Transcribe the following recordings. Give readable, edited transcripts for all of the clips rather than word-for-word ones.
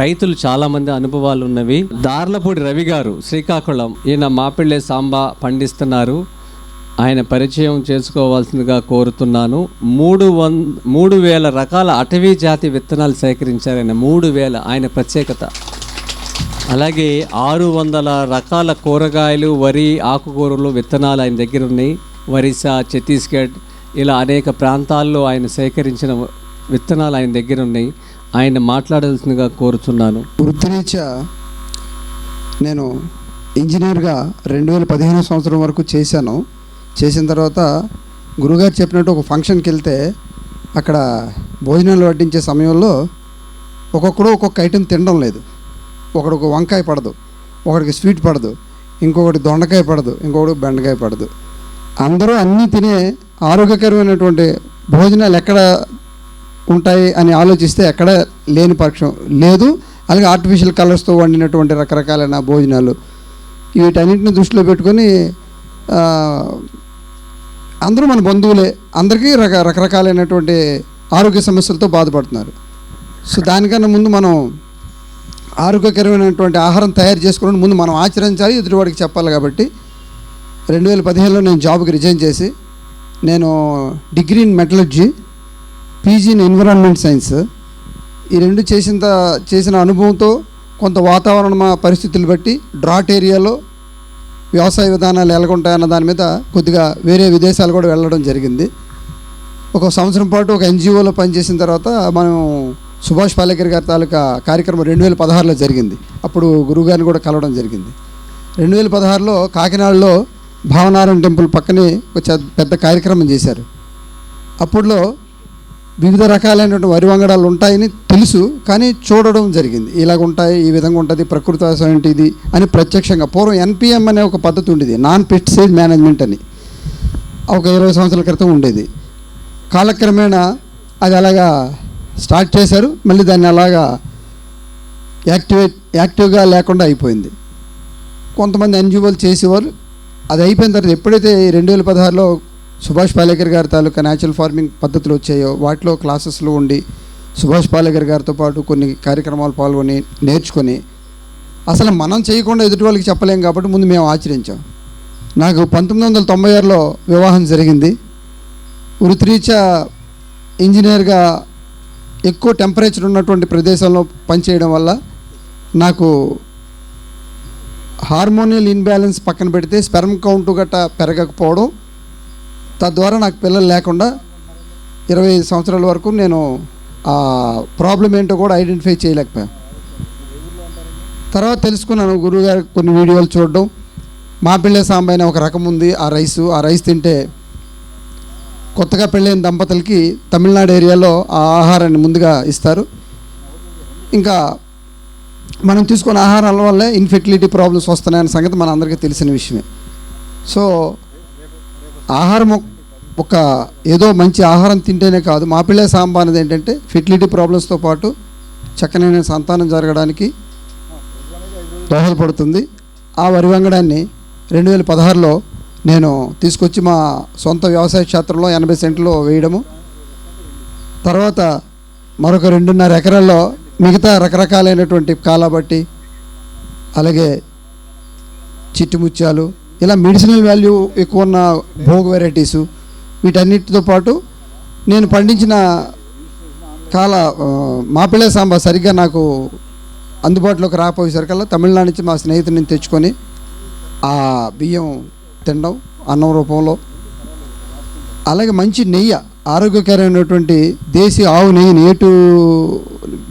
రైతులు చాలామంది అనుభవాలు ఉన్నవి. దార్లపూడి రవి గారు శ్రీకాకుళం, ఈయన మాపిళ్ళే సాంబా పండిస్తున్నారు. ఆయన పరిచయం చేసుకోవాల్సిందిగా కోరుతున్నాను. 3,000 రకాల అటవీ జాతి విత్తనాలు సేకరించారు ఆయన. 3,000 ఆయన ప్రత్యేకత. అలాగే 600 రకాల కూరగాయలు, వరి, ఆకుకూరలు విత్తనాలు ఆయన దగ్గర ఉన్నాయి. ఒరిస్సా, ఛత్తీస్గఢ్ ఇలా అనేక ప్రాంతాల్లో ఆయన సేకరించిన విత్తనాలు ఆయన దగ్గర ఉన్నాయి. ఆయన మాట్లాడాల్సిందిగా కోరుతున్నాను. వృత్తిరీత్యా నేను ఇంజనీర్గా 2015 సంవత్సరం వరకు చేశాను. చేసిన తర్వాత గురుగారు చెప్పినట్టు ఒక ఫంక్షన్కి వెళ్తే అక్కడ భోజనాలు వడ్డించే సమయంలో ఒక్కొక్కడు ఒక్కొక్క ఐటెం తినడం లేదు. ఒకడికి వంకాయ పడదు, ఒకడికి స్వీట్ పడదు, ఇంకొకటి దొండకాయ పడదు, ఇంకొకటి బెండకాయ పడదు. అందరూ అన్నీ తినే ఆరోగ్యకరమైనటువంటి భోజనాలు ఎక్కడ ఉంటాయి అని ఆలోచిస్తే ఎక్కడ లేని పక్షం లేదు. అలాగే ఆర్టిఫిషియల్ కలర్స్తో వండినటువంటి రకరకాలైన భోజనాలు, వీటన్నింటిని దృష్టిలో పెట్టుకొని అందరూ మన బంధువులే, అందరికీ రకరకాలైనటువంటి ఆరోగ్య సమస్యలతో బాధపడుతున్నారు. సో దానికన్నా ముందు మనం ఆరోగ్యకరమైనటువంటి ఆహారం తయారు చేసుకోవడం ముందు మనం ఆచరించాలి, ఎదుటివాడికి చెప్పాలి. కాబట్టి 2015లో నేను జాబ్కి రిజైన్ చేసి నేను degree in metallurgy, PG in environment science, ఈ రెండు చేసిన అనుభవంతో కొంత వాతావరణ పరిస్థితులు బట్టి డ్రాట్ ఏరియాలో వ్యవసాయ విధానాలు ఎలాగుంటాయన్న దాని మీద కొద్దిగా వేరే విదేశాలు కూడా వెళ్ళడం జరిగింది. ఒక సంవత్సరం పాటు ఒక ఎన్జిఓలో పనిచేసిన తర్వాత మనం సుభాష్ పాలేకర్ గారి తాలూకా కార్యక్రమం 2016లో జరిగింది. అప్పుడు గురువుగారిని కూడా కలవడం జరిగింది. 2016లో కాకినాడలో భావనారాయణ టెంపుల్ పక్కనే ఒక పెద్ద కార్యక్రమం చేశారు. అప్పుడులో వివిధ రకాలైనటువంటి వరి వంగడాలు ఉంటాయని తెలుసు, కానీ చూడడం జరిగింది. ఇలాగ ఉంటాయి, ఈ విధంగా ఉంటుంది, ప్రకృతి వ్యవసాయం ఏంటిది అని ప్రత్యక్షంగా. పూర్వం ఎన్పిఎం అనే ఒక పద్ధతి ఉండేది, నాన్ పెస్టిసైడ్ మేనేజ్మెంట్ అని, ఒక 20 సంవత్సరాల క్రితం ఉండేది. కాలక్రమేణా అది అలాగా స్టార్ట్ చేశారు, మళ్ళీ దాన్ని అలాగా యాక్టివ్గా లేకుండా అయిపోయింది. కొంతమంది ఎన్జిఓలు చేసేవారు. అది అయిపోయిన తర్వాత ఎప్పుడైతే 2016లో సుభాష్ పాలేకర్ గారి తాలూకా న్యాచురల్ ఫార్మింగ్ పద్ధతులు వచ్చాయో వాటిలో క్లాసెస్లో ఉండి సుభాష్ పాలేకర్ గారితో పాటు కొన్ని కార్యక్రమాలు పాల్గొని నేర్చుకొని, అసలు మనం చేయకుండా ఎదుటి వాళ్ళకి చెప్పలేం కాబట్టి ముందు మేము ఆచరించాం. నాకు 1996లో వివాహం జరిగింది. వృత్తిరీత్యా ఇంజనీర్గా ఎక్కువ టెంపరేచర్ ఉన్నటువంటి ప్రదేశంలో పనిచేయడం వల్ల నాకు హార్మోనియల్ ఇన్బ్యాలెన్స్ పక్కన పెడితే స్పెర్మ్ కౌంట్ గట్టా పెరగకపోవడం, తద్వారా నాకు పిల్లలు లేకుండా 25 సంవత్సరాల వరకు నేను ఆ ప్రాబ్లం ఏంటో కూడా ఐడెంటిఫై చేయలేకపోయాను. తర్వాత తెలుసుకున్నాను, గురువుగారు కొన్ని వీడియోలు చూడడం. మాపిళ్ళే సాంబా అనే ఒక రకం ఉంది, ఆ రైస్ తింటే కొత్తగా పెళ్ళైన దంపతులకి తమిళనాడు ఏరియాలో ఆ ఆహారాన్ని ముందుగా ఇస్తారు. ఇంకా మనం తీసుకున్న ఆహారాల వల్లే ఇన్ఫెర్టిలిటీ ప్రాబ్లమ్స్ వస్తున్నాయన్న సంగతి మన అందరికీ తెలిసిన విషయమే. సో ఆహారం ఒక ఏదో మంచి ఆహారం తింటేనే కాదు, మాపిళ్ళే సాంబా అనేది ఏంటంటే ఫెర్టిలిటీ ప్రాబ్లమ్స్తో పాటు చక్కనైన సంతానం జరగడానికి దోహదపడుతుంది. ఆ వరి వంగడాన్ని 2016లో నేను తీసుకొచ్చి మా సొంత వ్యవసాయ క్షేత్రంలో 80 సెంట్లు వేయడము, తర్వాత మరొక 2.5 ఎకరాల్లో మిగతా రకరకాలైనటువంటి కాలాబట్టి, అలాగే చిట్టుముత్యాలు, ఇలా మెడిసినల్ వాల్యూ ఎక్కువ ఉన్న భోగ్ వెరైటీసు, వీటన్నిటితో పాటు నేను పండించిన మాపిళ్ళే సాంబా సరిగ్గా నాకు అందుబాటులోకి రాకపోయేసరికల్లా తమిళనాడు నుంచి మా స్నేహితుడిని తెచ్చుకొని ఆ బియ్యం తినడం అన్నం రూపంలో, అలాగే మంచి నెయ్యి, ఆరోగ్యకరమైనటువంటి దేశీ ఆవు నెయ్యిని ఏటు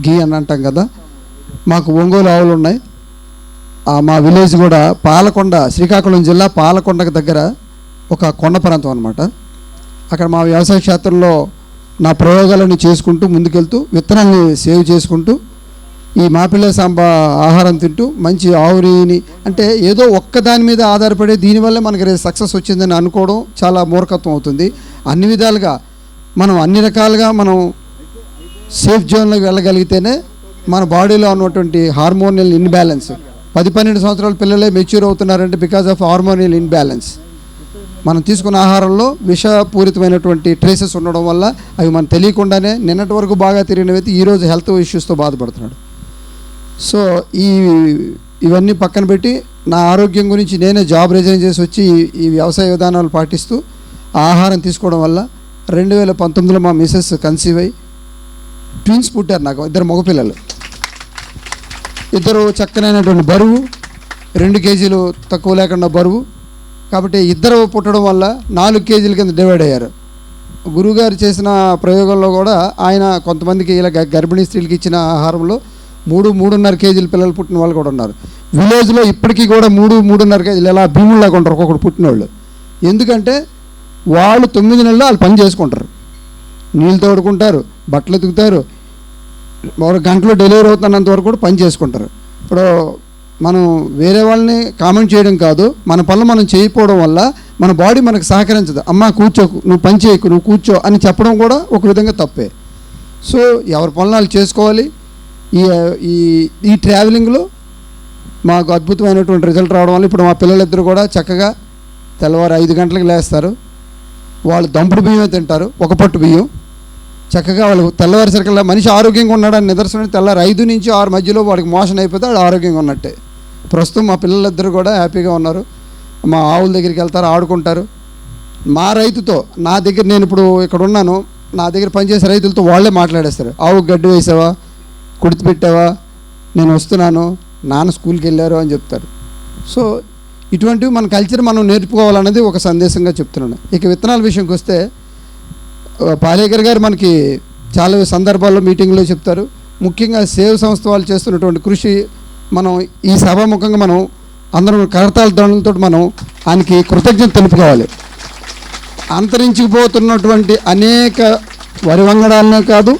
గీ అని అంటాం కదా, మాకు ఒంగోలు ఆవులు ఉన్నాయి. మా విలేజ్ కూడా పాలకొండ, శ్రీకాకుళం జిల్లా పాలకొండకు దగ్గర ఒక కొండ ప్రాంతం అనమాట. అక్కడ మా వ్యవసాయ క్షేత్రంలో నా ప్రయోగాలను చేసుకుంటూ ముందుకెళ్తూ విత్తనాన్ని సేవ్ చేసుకుంటూ ఈ మాపిళ్ళే సాంబా ఆహారం తింటూ మంచి ఆవురిని, అంటే ఏదో ఒక్కదాని మీద ఆధారపడే దీనివల్ల మనకి సక్సెస్ వచ్చిందని అనుకోవడం చాలా మూర్ఖత్వం అవుతుంది. అన్ని విధాలుగా మనం అన్ని రకాలుగా మనం సేఫ్ జోన్లోకి వెళ్ళగలిగితేనే మన బాడీలో ఉన్నటువంటి హార్మోనియల్ ఇన్బ్యాలెన్స్, 10-12 సంవత్సరాల పిల్లలే మెచ్యూర్ అవుతున్నారంటే బికాజ్ ఆఫ్ హార్మోనియల్ ఇన్బ్యాలెన్స్. మనం తీసుకున్న ఆహారంలో విషపూరితమైనటువంటి ట్రేసెస్ ఉండడం వల్ల అవి మనం తెలియకుండానే నిన్నటి వరకు బాగా తిరిగిన వ్యక్తి ఈరోజు హెల్త్ ఇష్యూస్తో బాధపడుతున్నాడు. సో ఇవన్నీ పక్కన పెట్టి నా ఆరోగ్యం గురించి నేనే జాబ్ రిజైన్ చేసి వచ్చి ఈ వ్యవసాయ విధానాలు పాటిస్తూ ఆహారం తీసుకోవడం వల్ల 2019లో మా మిసెస్ కన్సీవ్ అయ్యి ట్విన్స్ పుట్టారు. నాకు 2 మగపిల్లలు, 2 చక్కనైనటువంటి బరువు, 2 కేజీలు తక్కువ లేకుండా బరువు. కాబట్టి 2 పుట్టడం వల్ల 4 కేజీల కింద డివైడ్ అయ్యారు. గురువుగారు చేసిన ప్రయోగంలో కూడా ఆయన కొంతమందికి ఇలా గర్భిణీ స్త్రీలకి ఇచ్చిన ఆహారంలో 3-3.5 కేజీల పిల్లలు పుట్టిన వాళ్ళు కూడా ఉన్నారు. విలేజ్లో ఇప్పటికీ కూడా 3-3.5 కేజీలు ఇలా భీముల్లాగా ఉంటారు ఒక్కొక్కరు పుట్టినవాళ్ళు. ఎందుకంటే వాళ్ళు 9 నెలలు వాళ్ళు పని చేసుకుంటారు, నీళ్ళు తోడుకుంటారు, బట్టలు ఉతుకుతారు, 1 గంటలో డెలివరీ అవుతున్నంత వరకు కూడా పని చేసుకుంటారు. ఇప్పుడు మనం వేరే వాళ్ళని కామెంట్ చేయడం కాదు, మన పనులు మనం చేయకపోవడం వల్ల మన బాడీ మనకు సహకరించదు. అమ్మ కూర్చోకు, నువ్వు పని చేయకు, నువ్వు కూర్చో అని చెప్పడం కూడా ఒక విధంగా తప్పే. సో ఎవరి పనులు వాళ్ళు చేసుకోవాలి. ఈ ట్రావెలింగ్లో మాకు అద్భుతమైనటువంటి రిజల్ట్ రావడం వల్ల ఇప్పుడు మా పిల్లలిద్దరూ కూడా చక్కగా తెల్లవారు 5 గంటలకు లేస్తారు. వాళ్ళు దంపుడు బియ్యమే తింటారు, 1 పట్టు బియ్యం. చక్కగా వాళ్ళు తెల్లవారిసరికల్లా మనిషి ఆరోగ్యంగా ఉన్నాడని నిదర్శనం తెల్లారి 5 నుంచి 6 మధ్యలో వాడికి మోషన్ అయిపోతే వాడు ఆరోగ్యంగా ఉన్నట్టే. ప్రస్తుతం మా పిల్లలిద్దరూ కూడా హ్యాపీగా ఉన్నారు. మా ఆవుల దగ్గరికి వెళ్తారు, ఆడుకుంటారు. మా రైతుతో నా దగ్గర, నేను ఇప్పుడు ఇక్కడ ఉన్నాను, నా దగ్గర పనిచేసే రైతులతో వాళ్ళే మాట్లాడేస్తారు. ఆవు గడ్డి వేసావా, కుడితి పెట్టావా, నేను వస్తున్నాను, నాన్న స్కూల్కి వెళ్ళారు అని చెప్తారు. సో ఇటువంటివి మన కల్చర్ మనం నేర్చుకోవాలన్నది ఒక సందేశంగా చెప్తున్నాను. ఇక విత్తనాల విషయంకి వస్తే పాలేకర్ గారు మనకి చాలా సందర్భాల్లో మీటింగ్లో చెప్తారు. ముఖ్యంగా సేవ్ సంస్థ వాళ్ళు చేస్తున్నటువంటి కృషి మనం ఈ సభాముఖంగా మనం అందరం కరతాళ ధ్వనులతో మనం ఆయనకి కృతజ్ఞత తెలుపుకోవాలి. అంతరించిపోతున్నటువంటి అనేక వరి వంగడాలనే కాదు,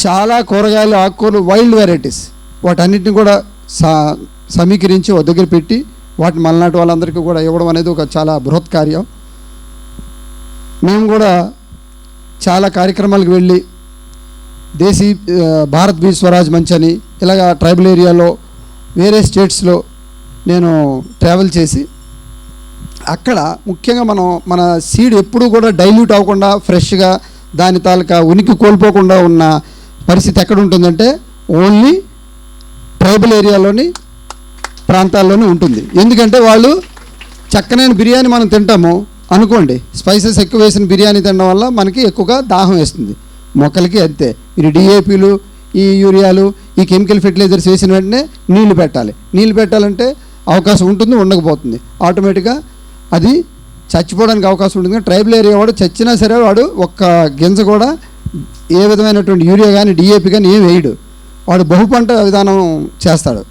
చాలా కూరగాయలు, ఆకుకూరలు, వైల్డ్ వెరైటీస్ వాటన్నిటిని కూడా సమీకరించి ఒక దగ్గర పెట్టి వాటిని మలనాటి వాళ్ళందరికీ కూడా ఇవ్వడం అనేది ఒక చాలా బృహత్ కార్యం. మేము కూడా చాలా కార్యక్రమాలకు వెళ్ళి భారత్ బీజ్ స్వరాజ్ మంచ్ అని ఇలాగా ట్రైబల్ ఏరియాలో వేరే స్టేట్స్లో నేను ట్రావెల్ చేసి అక్కడ ముఖ్యంగా మన సీడ్ ఎప్పుడూ కూడా డైల్యూట్ అవ్వకుండా ఫ్రెష్గా దాని తాలూకా ఉనికి కోల్పోకుండా ఉన్న పరిస్థితి ఎక్కడ ఉంటుందంటే ఓన్లీ ట్రైబల్ ఏరియాలోని ప్రాంతాల్లోనే ఉంటుంది. ఎందుకంటే వాళ్ళు చక్కనైన బిర్యానీ మనం తింటాము అనుకోండి, స్పైసెస్ ఎక్కువ వేసిన బిర్యానీ తినడం వల్ల మనకి ఎక్కువగా దాహం వేస్తుంది. మొక్కలకి అంతే. మీరు డిఏపీలు, ఈ యూరియాలు, ఈ కెమికల్ ఫెర్టిలైజర్స్ వేసిన వెంటనే నీళ్లు పెట్టాలి. నీళ్లు పెట్టాలంటే అవకాశం ఉంటుంది, ఉండకపోతుంది. ఆటోమేటిక్గా అది చచ్చిపోవడానికి అవకాశం ఉంటుంది. ట్రైబల్ ఏరియా వాడు చచ్చినా సరే వాడు ఒక్క గింజ కూడా ఏ విధమైనటువంటి యూరియా కానీ డిఏపి కానీ ఏం వేయడు. వాడు బహుపంట విధానం చేస్తాడు.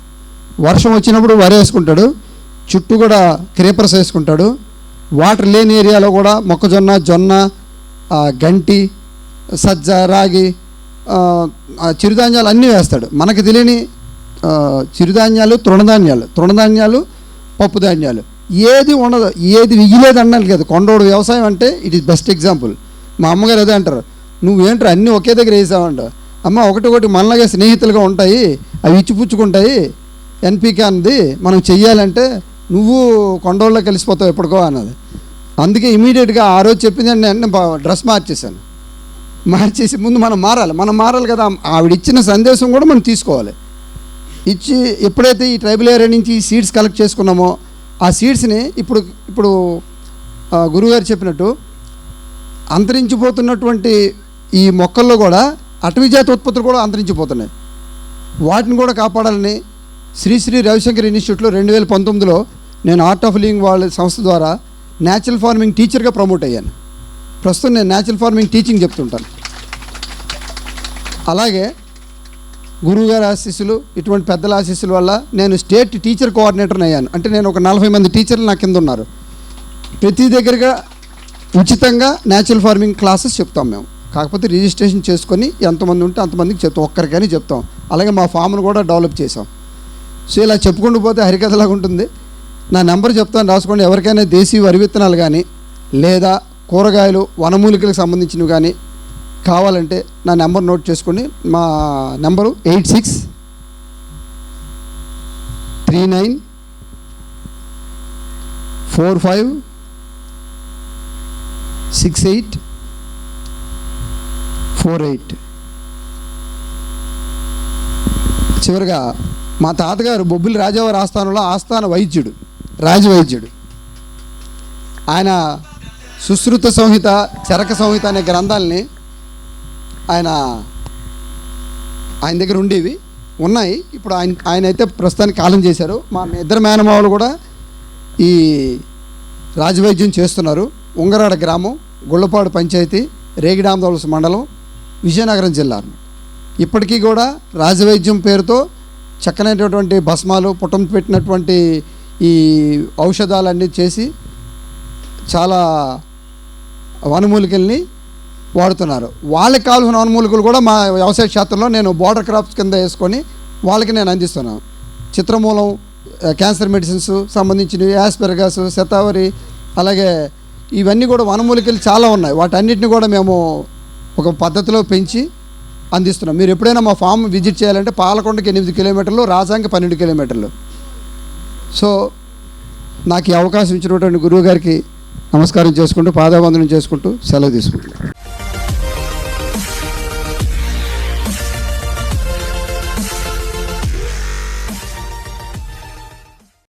వర్షం వచ్చినప్పుడు వరి వేసుకుంటాడు, చుట్టూ కూడా క్రీపర్స్ వేసుకుంటాడు. వాటర్ లేని ఏరియాలో కూడా మొక్కజొన్న, జొన్న, గంటి, సజ్జ, రాగి, చిరుధాన్యాలు అన్నీ వేస్తాడు. మనకు తెలియని చిరుధాన్యాలు, తృణధాన్యాలు, పప్పు ధాన్యాలు ఏది ఉండదు, ఏది వియ్యలేదు అన్నాను కదా. కొండోడు వ్యవసాయం అంటే ఇట్ ఈస్ బెస్ట్ ఎగ్జాంపుల్. మా అమ్మగారు అదే అంటారు, నువ్వేంటారు అన్నీ ఒకే దగ్గర వేసావంట. అమ్మ ఒకటి మనలాగే స్నేహితులుగా ఉంటాయి, అవి ఇచ్చిపుచ్చుకుంటాయి. ఎన్పికే అన్నది మనం చెయ్యాలంటే నువ్వు కొండోళ్ళలో కలిసిపోతావు ఎప్పటికో అన్నది. అందుకే ఇమీడియట్గా ఆ రోజు చెప్పింది నేను డ్రెస్ మార్చేసి ముందు మనం మారాలి కదా. ఆవిడ ఇచ్చిన సందేశం కూడా మనం తీసుకోవాలి. ఇచ్చి ఎప్పుడైతే ఈ ట్రైబల్ ఏరియా నుంచి సీడ్స్ కలెక్ట్ చేసుకున్నామో ఆ సీడ్స్ని ఇప్పుడు గురువుగారు చెప్పినట్టు అంతరించిపోతున్నటువంటి ఈ మొక్కల్లో కూడా అటవీజాతి ఉత్పత్తులు కూడా అంతరించిపోతున్నాయి. వాటిని కూడా కాపాడాలని శ్రీ రవిశంకర్ ఇన్స్టిట్యూట్లో 2019లో నేను ఆర్ట్ ఆఫ్ లివింగ్ వాళ్ళ సంస్థ ద్వారా న్యాచురల్ ఫార్మింగ్ టీచర్గా ప్రమోట్ అయ్యాను. ప్రస్తుతం నేను న్యాచురల్ ఫార్మింగ్ టీచింగ్ చెప్తుంటాను. అలాగే గురువుగారి ఆశీస్సులు, ఇటువంటి పెద్దల ఆశీస్సుల వల్ల నేను స్టేట్ టీచర్ కోఆర్డినేటర్ని అయ్యాను. అంటే నేను ఒక 40 మంది టీచర్లు నా కింద ఉన్నారు. ప్రతి దగ్గరగా ఉచితంగా న్యాచురల్ ఫార్మింగ్ క్లాసెస్ చెప్తాం మేము. కాకపోతే రిజిస్ట్రేషన్ చేసుకొని ఎంతమంది ఉంటే అంతమందికి చెప్తాం, ఒక్కరికైనా చెప్తాం. అలాగే మా ఫామ్ను కూడా డెవలప్ చేసాం. సో ఇలా చెప్పుకుంటూ పోతే హరికథలాగా ఉంటుంది. నా నెంబర్ చెప్తాను, రాసుకోండి. ఎవరికైనా దేశీ వరి విత్తనాలు కానీ లేదా కూరగాయలు, వనమూలికలకు సంబంధించినవి కానీ కావాలంటే నా నెంబర్ నోట్ చేసుకోండి. మా నెంబరు 8639456848. చివరిగా మా తాతగారు బొబ్బిలి రాజావారి ఆస్థానంలో ఆస్థాన వైద్యుడు, రాజవైద్యుడు. ఆయన సుశ్రుత సంహిత, చరక సంహిత అనే గ్రంథాలని ఆయన దగ్గర ఉండేవి, ఉన్నాయి. ఇప్పుడు ఆయన అయితే ప్రస్తుతానికి కాలం చేశారు. మా ఇద్దరు మేనమావులు కూడా ఈ రాజవైద్యం చేస్తున్నారు. ఉంగరాడ గ్రామం, గుళ్ళపాడు పంచాయతీ, రేగిడామదవలస మండలం, విజయనగరం జిల్లా. ఇప్పటికీ కూడా రాజవైద్యం పేరుతో చక్కనైనటువంటి భస్మాలు, పుటం పెట్టినటువంటి ఈ ఔషధాలన్నీ చేసి చాలా వనమూలికల్ని వాడుతున్నారు. వాళ్ళకి కావాల్సిన వనమూలికలు కూడా మా వ్యవసాయ క్షేత్రంలో నేను బోర్డర్ క్రాప్స్ కింద వేసుకొని వాళ్ళకి నేను అందిస్తున్నాను. చిత్రమూలం, క్యాన్సర్ మెడిసిన్స్ సంబంధించినవి, యాస్పెరగాస్, శతావరి, అలాగే ఇవన్నీ కూడా వనమూలికలు చాలా ఉన్నాయి. వాటన్నిటిని కూడా మేము ఒక పద్ధతిలో పెంచి అందిస్తున్నాం. మీరు ఎప్పుడైనా మా ఫామ్ విజిట్ చేయాలంటే పాలకొండకి 8 కిలోమీటర్లు, రాజాంకి 12 కిలోమీటర్లు. సో నాకు ఈ అవకాశం ఇచ్చినటువంటి గురువు గారికి నమస్కారం చేసుకుంటూ, పాదావందనం చేసుకుంటూ సెలవు తీసుకుంటున్నాను.